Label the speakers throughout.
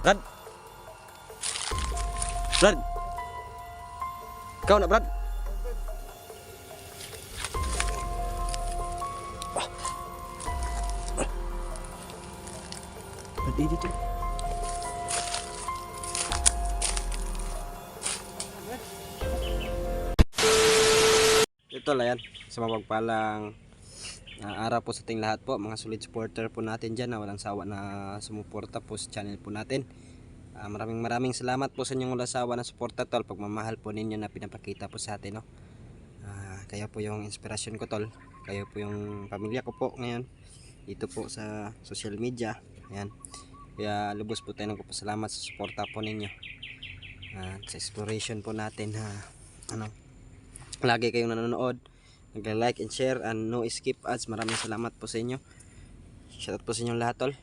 Speaker 1: Brad. Brad. Ikaw na, Brad. Brad, dito. Ito lang yan. Sa mapagpalang araw po sa ating lahat po, mga solid supporter po natin dyan na walang sawa na sumuporta po sa channel po natin. Maraming salamat po sa inyong walang sawa na suporta, tol. Pagmamahal po ninyo na pinapakita po sa atin, no? Kayo po yung inspirasyon ko, tol. Kayo po yung pamilya ko po ngayon dito po sa social media. Ayan. Kaya lubos po tayo ng pasalamat sa suporta po ninyo sa exploration po natin. Lagi kayong nanonood, nag-like and share and no skip ads. Maraming salamat po sa inyo. Shoutout po sa inyong lahat, tol.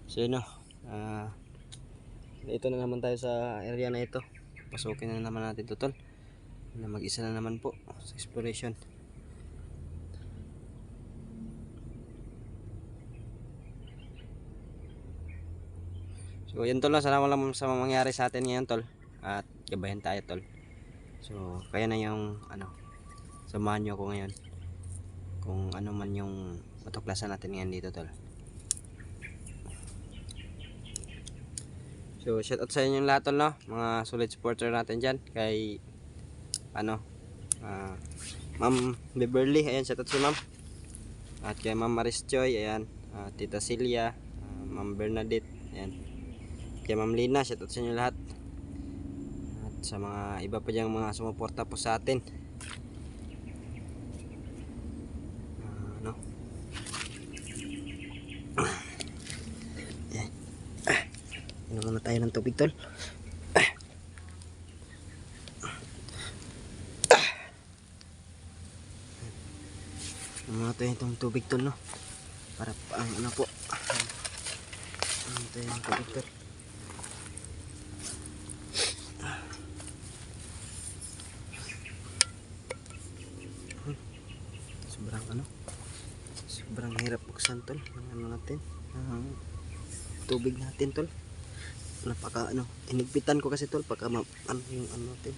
Speaker 1: So yun, ito na naman tayo sa area na ito. Pasukin na naman natin ito, tol. Na mag-isa na naman po sa exploration. So yun, tol, sana walang sa mangyari sa atin ngayon, tol. At gabayan tayo, tol. So kaya na yung samahan nyo ako ngayon kung ano man yung matuklasan natin ngayon dito, tol. So shout out sa inyo lahat, tol, no? Mga solid supporter natin dyan. Kay Ma'am Beverly, ayan, shout out si Ma'am. At kay Ma'am Maris Joy, ayan, Tita Celia, Ma'am Bernadette, ayan. Kay Ma'am Lina, shout out sa inyo lahat. At sa mga iba pa diyang mga sumuporta po sa atin. Inom muna tayo ng tubig, tol. Inom muna tayo itong tubig, tol, no? Para ang po. Inom tayo ng tubig, tol. Sobrang hirap buksan, tol. Natin tubig natin, tol. Napaka inigpitan ko kasi, tol, pagka yung natin.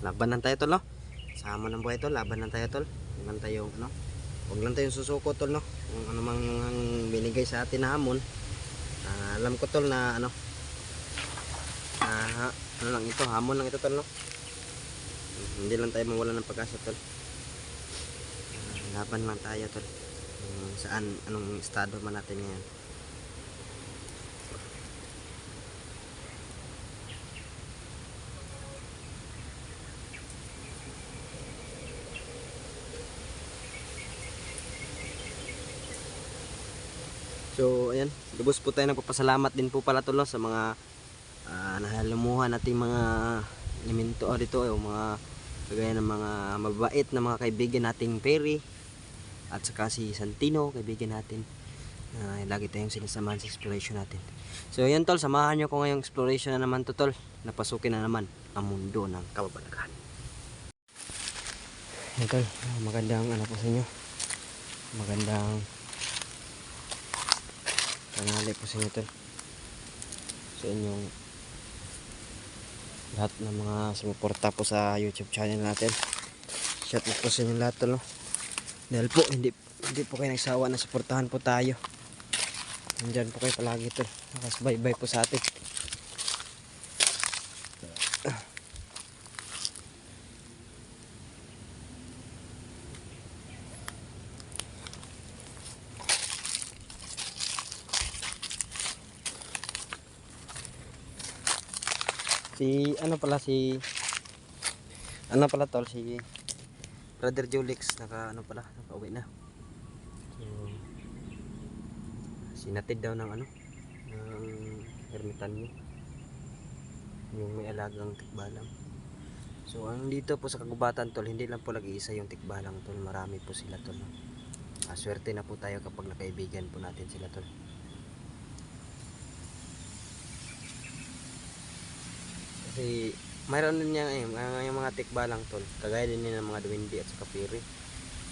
Speaker 1: Labanan tayo, tol, no? Sama ng buhay, tol. Labanan tayo, tol. Huwag lang tayo, huwag lang tayong susuko, tol, no? Kung ano mang binigay sa atin na hamon. Alam ko, tol, na lang ito, hamon lang ito, tol, no? Hindi lang tayo mawala ng pag-asa, tol. Laban lang tayo, tol. Saan, anong estado man natin ngayon. So ayan, lubos po tayo nagpapasalamat din po pala, tol, sa mga nahalumuhan nating mga elemento dito, o mga kagaya ng mga mabait na mga kaibigan nating Perry at saka si Santino, kaibigan natin. Lagi tayong sinasamahan sa exploration natin. So ayan, tol, samahan nyo ko ngayong exploration na naman to, tol. Napasukin na naman ang mundo ng kababalaghan. Ayan, tol, magandang po sa inyo. Magandang tanghali po sa inyo, tol. Sa inyong lahat ng mga sumuporta po sa YouTube channel natin. Shout out po sa inyo lahat, tol, no? Dahil po hindi po kayo nagsawa na suportahan po tayo. Nandyan po kayo palagi, tol. Nakasbay-bye po sa atin. Si tol, si Brother Julix nakauwi na. So, sinatid daw ng ano, ng ermitanyo, yung may alagang tikbalang. So ang dito po sa kagubatan tol, hindi lang po nag-iisa yung tikbalang tol, marami po sila tol. Swerte na po tayo kapag nakaibigan po natin sila tol. Kasi mayroon din yung mga tikbalang tol, kagaya din ng mga duwindi at saka piri.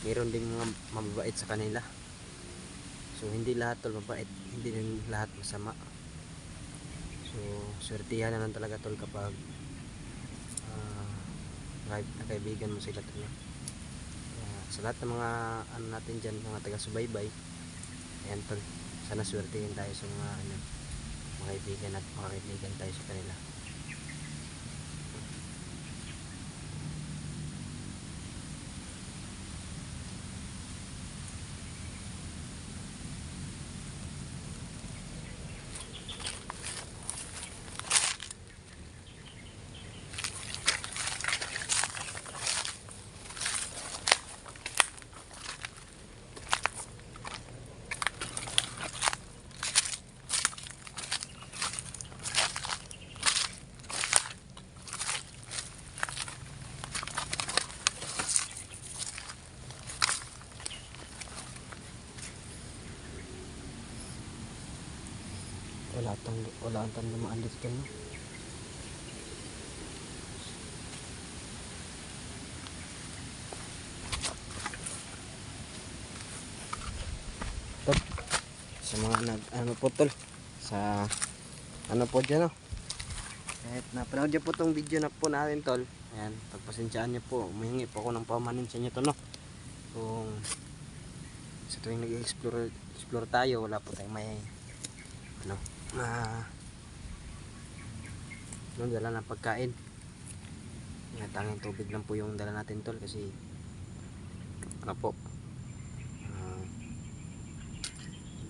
Speaker 1: Mayroon din mga mababait sa kanila. So hindi lahat tol mabait, hindi din lahat masama. So swertihan na lang talaga tol kapag nakaibigan mo sila tol. Sa lahat ng mga ano natin dyan, mga taga-subaybay, ayan tol, sana swertihin tayo sa mga ano, mga kaibigan at mga kaibigan tayo sa kanila. Wala atang lumaan dito no? Tol, sa mga ano po tol, sa ano po dyan no, kahit napanood nyo po tong video na po natin tol, ayan, pagpasensyaan nyo po, humingi po ako ng pamanin sa inyo tol no. Kung sa tuwing nag-explore tayo, wala po tayong may ano, dala ng pagkain, tanging tubig lang po yung dala natin tol, kasi ano po,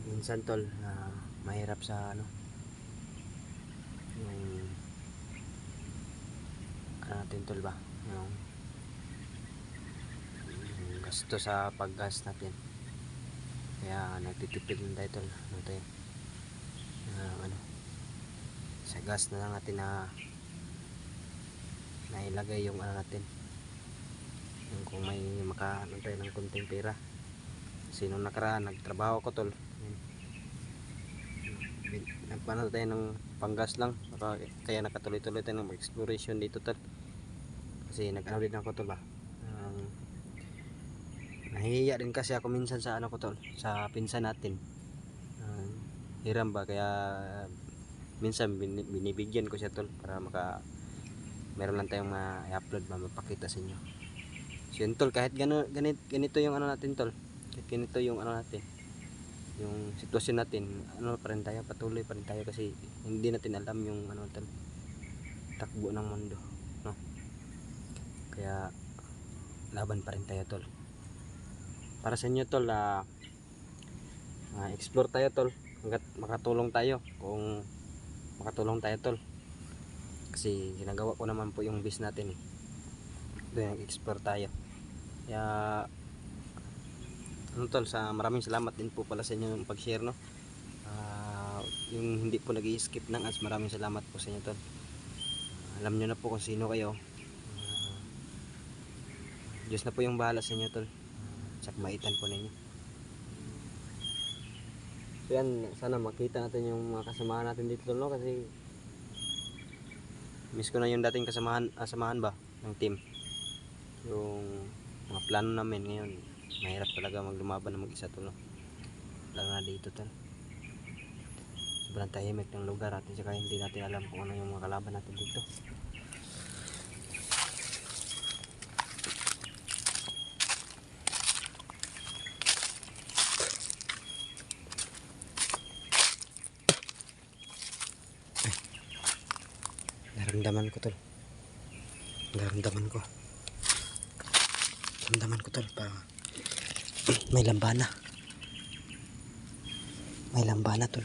Speaker 1: minsan tol, mahirap sa ano, yung ano natin tol ba, yung gasto sa paggas natin, kaya nagtitipid lang tayo tol, ano tayo, ano, sa gas na lang natin na nailagay yung ano natin, yung kung may makaano tayo ng konting pera. Kasi nung nakaraan nagtrabaho ko tol, nagpano tayo ng panggas lang, kaya nakatuloy-tuloy tayo ng exploration dito tol. Kasi nag-ano din ako tol ba, nahihiya din kasi ako minsan sa ano ko tol, sa pinsan natin, hiram ba, kaya minsan binibigyan ko siya tol, para meron lang tayong ma-upload ba, mapakita sa inyo. So yun tol, kahit ganito yung ano natin tol, kahit ganito yung ano natin, yung sitwasyon natin, ano pa rin tayo, patuloy pa rin tayo, kasi hindi natin alam yung ano tol, takbo ng mundo no. Kaya laban pa rin tayo tol, para sa inyo tol, explore tayo tol, hanggat makatulong tayo, kung makatulong tayo tol, kasi ginagawa ko naman po yung base natin doon nag-explore tayo. Kaya ano tol, maraming salamat din po pala sa inyo ng pag-share no, yung hindi po nag-i-skip ng ads, maraming salamat po sa inyo tol. Alam nyo na po kung sino kayo, Diyos na po yung bahala sa inyo tol, sakmaitan po ninyo. So yan, sana makita natin yung mga kasamahan natin dito tol no, kasi miss ko na yung dating samahan ba ng team. Yung mga plano namin ngayon, mahirap talaga maglumaban na mag-isa tol no, lalo na dito tol, sobrang tahimik ng lugar, at saka hindi natin alam kung ano yung mga kalaban natin dito. Naramdaman ko tol, naramdaman ko tol, pa may lambana tol.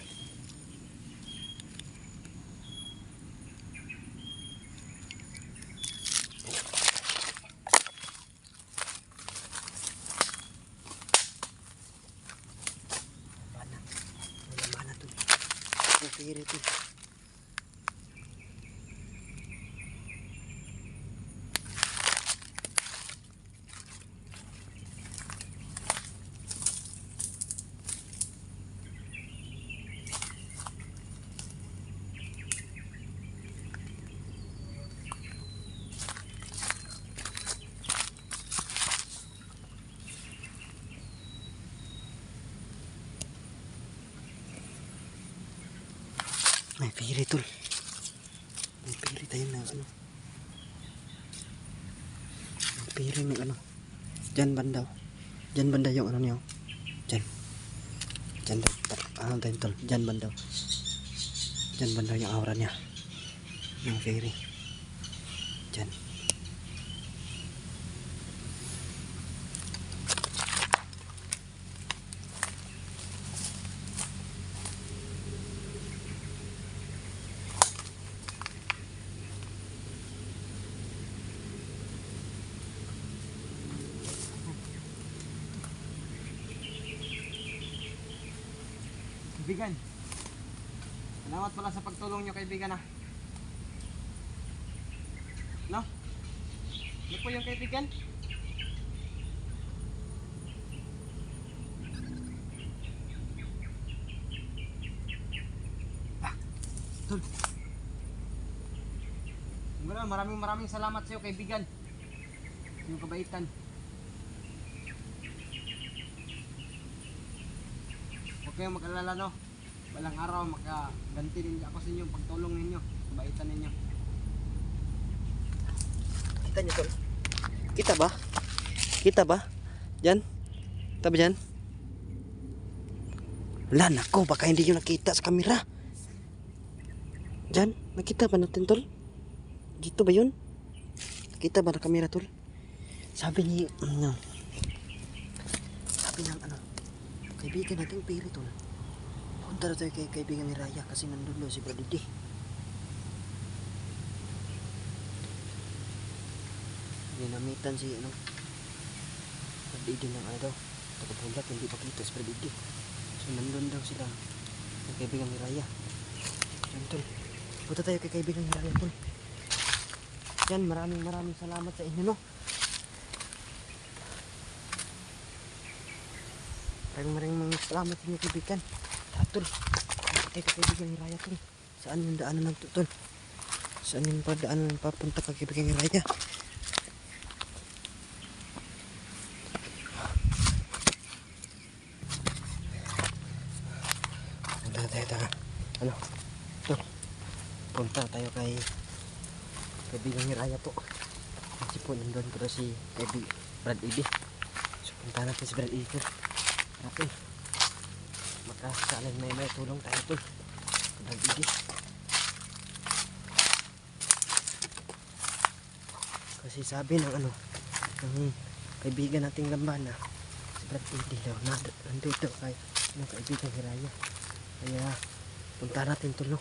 Speaker 1: piri tol. May piri tol. May piri tayo na ano. May piri may ano. Diyan banda. Diyan banda yung ano niyo. Diyan. Diyan daw. Ano tayo tol. Diyan banda. Diyan banda yung aura niya. Yung piri. Diyan. Kaibigan, salamat pala sa pagtulong nyo kaibigan ha. No? Ano po yung kaibigan? Tol. Maraming salamat sa iyo kaibigan. Yung kabaitan. Huwag kayong mag-alala no. Walang araw makaganti din ako sa inyo pagtulong ninyo, kabaitan ninyo. Kita niyo tol. Kita ba? Kita ba? Diyan. Kita ba diyan? Wala nako, baka hindi nyo nakita sa kamera. Diyan, nakita ba natin tol? Dito ba yun? Nakita ba na kamera tol? Sabi ni sabi ng ano, kaibigan natin piri tol. Punta na tayo kay kaibigan ni Raya kasi nandun doon si Bradidi. Ginamitan si ano, Bradidi ng ano daw, tagabulat, hindi pa kita si Bradidi. So nandun daw sila kay kaibigan ni Raya. Yan tol, punta tayo kay kaibigan ni Raya tol. Yan, maraming salamat sa inyo no. Maraming salamat sa inyo kaibigan. Tol, kay kaibigan ni Raya tol. Saan yung daanan ng tol? Saan yung daanan ng papunta kay kaibigan ni Raya? Tayo. Ano? Tol, punta tayo kay kaibigan ni Raya po. Kasi po nandun po si Brad Edi. So punta natin si Brad Edi. Natin makakasalan may tulong tayo tol. Brad Edi. Kasi sabi ng ano, ng kaibigan nating Lambana, si Brad Edi daw nandito kay ng kaibigan ni Raya. Kaya punta natin tol no.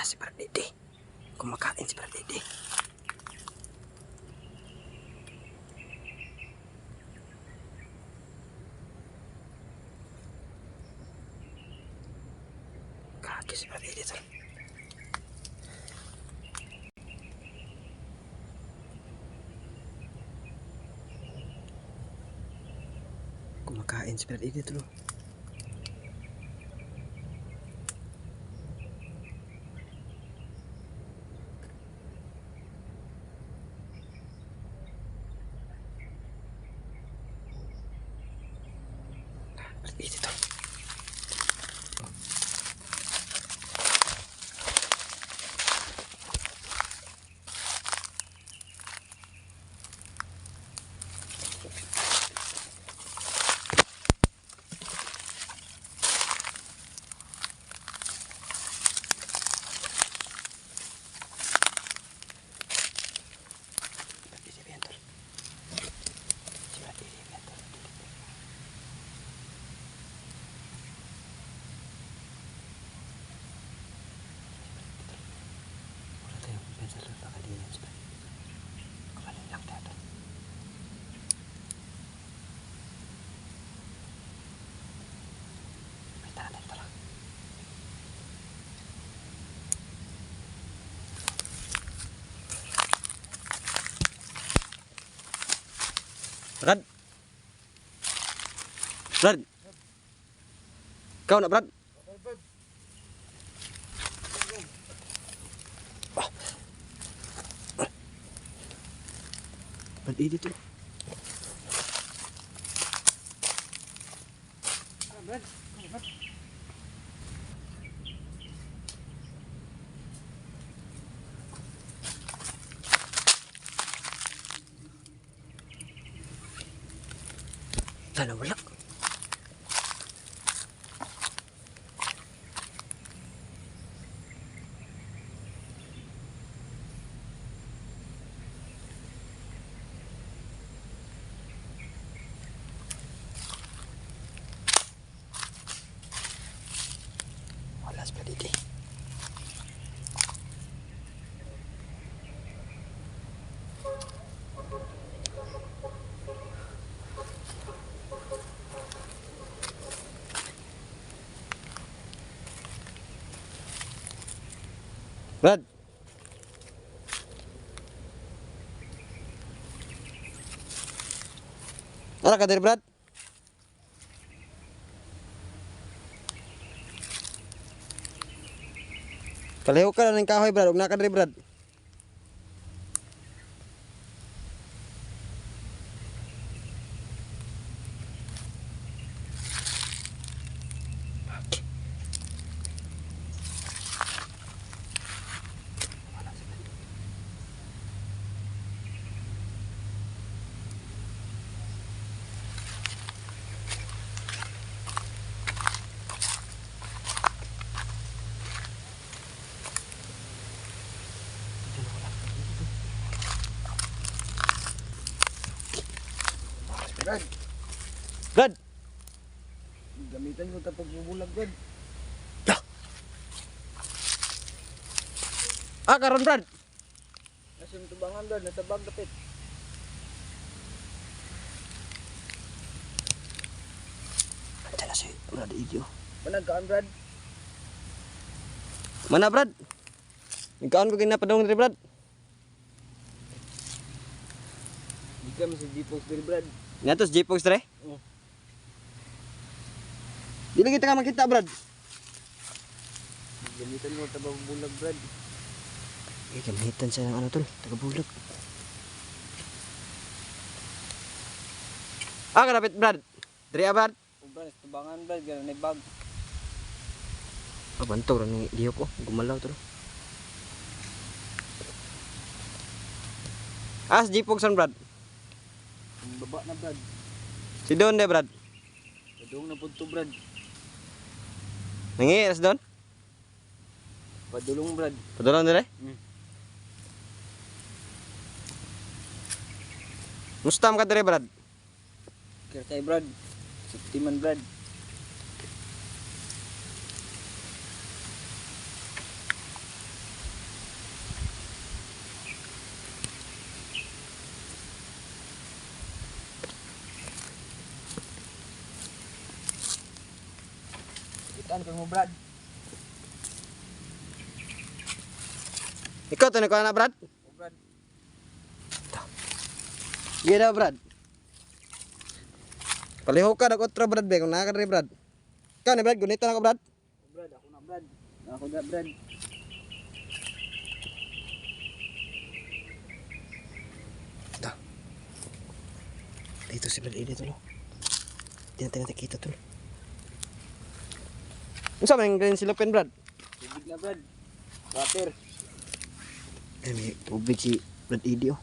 Speaker 1: Si Bradidi, kumakain si Bradidi. Kaki si Bradidi tol. Kumakain si Bradidi tol. Dito. Brad. Brad. Kau nak Brad? Brad, dito. Brad. Sana wala. Wala sa dito. Brad. Ala ka dari Brad? Kaliho ka na ng kahoy Brad, huwag na ka dari Brad.
Speaker 2: Brad,
Speaker 1: Brad.
Speaker 2: gamitan ko tapos bubulag, Brad.
Speaker 1: Karon Brad.
Speaker 2: Nasa yung tubangan, Brad. Nasa bag dapit.
Speaker 1: Antala si Brad iyo.
Speaker 2: Managkaan, Brad.
Speaker 1: Mana Brad? Ikaon ko ginapadong dari Brad.
Speaker 2: Di ka sa G-Post diri, Brad.
Speaker 1: Ngatos J-Pox tre?
Speaker 2: Oo.
Speaker 1: Dili kita ka makita Brad.
Speaker 2: Gamitan ko tapos bubulag, Brad.
Speaker 1: Gamitan siya ng ano tol, taga-bulag. Kalapit Brad. Diri Brad.
Speaker 2: O, Brad, nasa tubangan, Brad. Gano'n na bag.
Speaker 1: Bantog rin diyo ko, gumalaw tol. J-Pox on Brad.
Speaker 2: Ang baba na, Brad.
Speaker 1: Si Don de Brad.
Speaker 2: Padung na po to, Brad.
Speaker 1: Nangiras Don?
Speaker 2: Padulong, Brad.
Speaker 1: Padulong dire? Mustam ka dire Brad.
Speaker 2: Kaya tayo, Brad. Saktiman, Brad. Kitaan ka mo, Brad.
Speaker 1: Ikaw to ni ko na Brad?
Speaker 2: O, Brad.
Speaker 1: Gila Brad. Paliho ka dag otro Brad be kung naa ka dire Brad. Ikaw ni Brad gunito na ko Brad.
Speaker 2: O, Brad, ako na, Brad. Ako na, Brad.
Speaker 1: Dito si Brad dito tol. Di natin kita tol. Unsa man yung green silupin, Brad?
Speaker 2: Tubig na, Brad. Water.
Speaker 1: Ay, may tubig si Brad Idi, oh.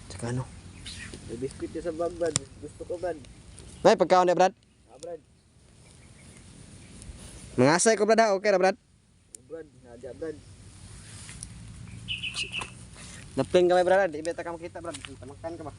Speaker 1: Tsaka ano?
Speaker 2: May biskuit niya sa bag, Brad. Gusto ko, Brad.
Speaker 1: May pagkaon na, Brad?
Speaker 2: Brad.
Speaker 1: Mangasay ko, Brad, ha? Okay na, Brad?
Speaker 2: Brad, nadya, Brad.
Speaker 1: Napling ka may, Brad. Ibeta ka makita, Brad. Tamakan ka ba?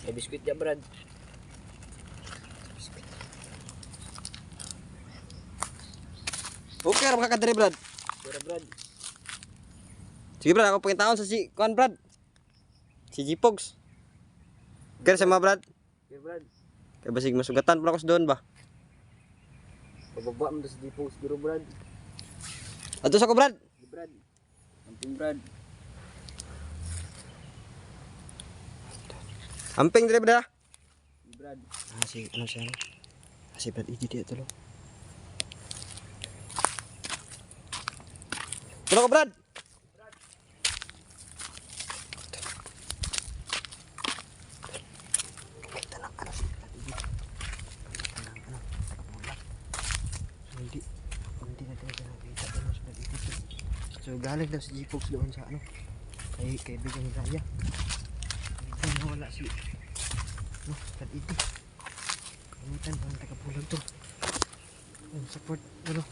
Speaker 2: May biskuit niya, Brad.
Speaker 1: Okay, ra makakadiri, Brad.
Speaker 2: Pero, Brad.
Speaker 1: Sige, Brad. Ako pagkitaon sa si Kuan, Brad. Si G-Pogs. Kaya sa mga, Brad.
Speaker 2: Pero, Brad.
Speaker 1: Kaya basig masugatan pala ko sa doon ba?
Speaker 2: Pababa mo sa depot siguro, Brad.
Speaker 1: Ato sa ko, Brad.
Speaker 2: Sige, Brad. Amping, Brad.
Speaker 1: Amping dire, Brad.
Speaker 2: Sige, Brad.
Speaker 1: Ah, si ano siya? Ah, si Brad Idi dia tulo. Tulo ko, Brad. Kita na ano si Brad Idi. Ano, nakabulag. Hindi na tayo nakita ano si Brad Idi. So galing daw si G-Pogs doon sa ano. Kay Bigang Raya. Hindi wala si no, Brad Idi. Kamitan bang tagapulag to. Support ano.